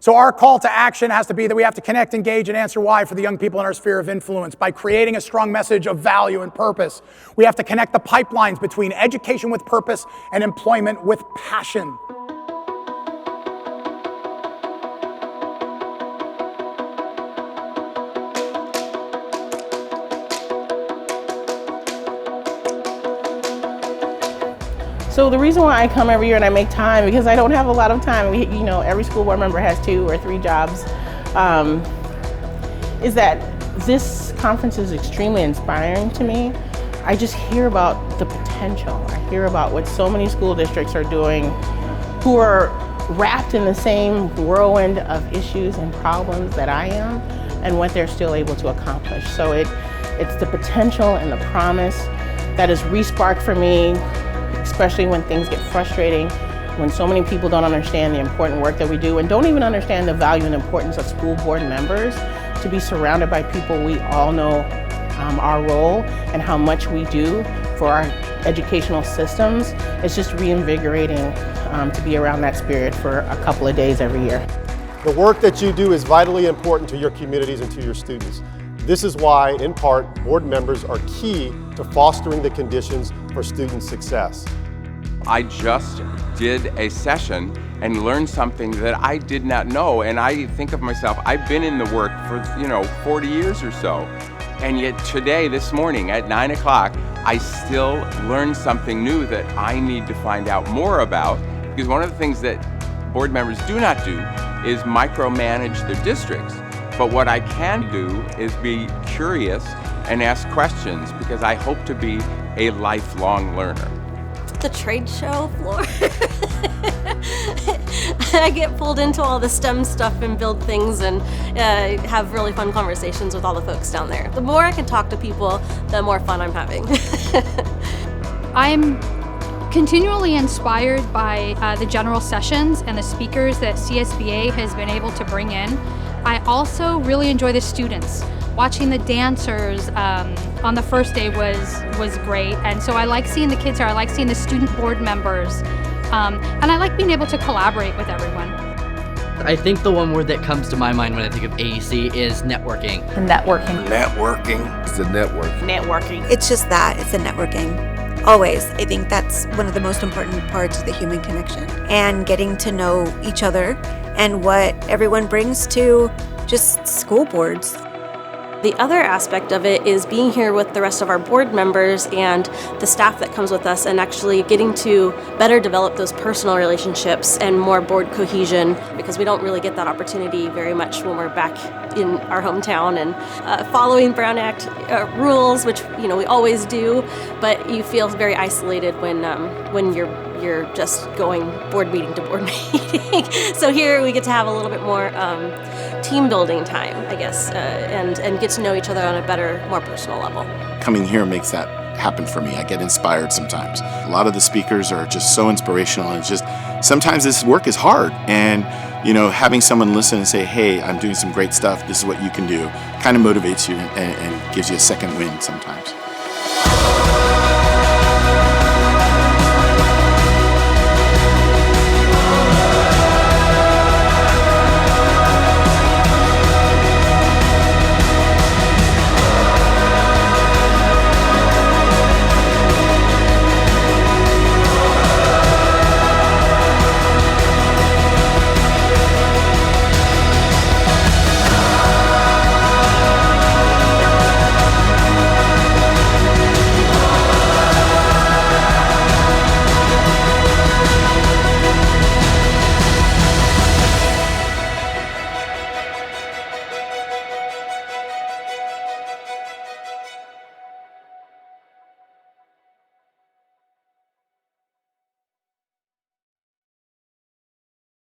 So our call to action has to be that we have to connect, engage, and answer why for the young people in our sphere of influence by creating a strong message of value and purpose. We have to connect the pipelines between education with purpose and employment with passion. So the reason why I come every year and I make time, because I don't have a lot of time, every school board member has 2 or 3 jobs, is that this conference is extremely inspiring to me. I just hear about the potential. I hear about what so many school districts are doing who are wrapped in the same whirlwind of issues and problems that I am and what they're still able to accomplish. So it's the potential and the promise that is re-sparked for me, especially when things get frustrating, when so many people don't understand the important work that we do and don't even understand the value and importance of school board members. To be surrounded by people we all know our role and how much we do for our educational systems, it's just reinvigorating to be around that spirit for a couple of days every year. The work that you do is vitally important to your communities and to your students. This is why, in part, board members are key to fostering the conditions for student success. I just did a session and learned something that I did not know, and I think of myself, I've been in the work for 40 years or so, and yet today, this morning at 9 o'clock, I still learned something new that I need to find out more about, because one of the things that board members do not do is micromanage their districts. But what I can do is be curious and ask questions, because I hope to be a lifelong learner. The trade show floor. I get pulled into all the STEM stuff and build things and have really fun conversations with all the folks down there. The more I can talk to people, the more fun I'm having. I'm continually inspired by the general sessions and the speakers that CSBA has been able to bring in. I also really enjoy the students. Watching the dancers on the first day was great, and so I like seeing the kids here. I like seeing the student board members, and I like being able to collaborate with everyone. I think the one word that comes to my mind when I think of AEC is networking. Networking. Networking. It's the networking. Networking. It's just that, it's the networking. Always. I think that's one of the most important parts of the human connection. And getting to know each other and what everyone brings to just school boards. The other aspect of it is being here with the rest of our board members and the staff that comes with us, and actually getting to better develop those personal relationships and more board cohesion, because we don't really get that opportunity very much when we're back in our hometown and following Brown Act rules, which we always do, but you feel very isolated when you're just going board meeting to board meeting. So here we get to have a little bit more team building time, I guess, and get to know each other on a better, more personal level. Coming here makes that happen for me. I get inspired sometimes. A lot of the speakers are just so inspirational, and it's just sometimes this work is hard, and having someone listen and say, hey, I'm doing some great stuff, this is what you can do, kind of motivates you and gives you a second wind sometimes.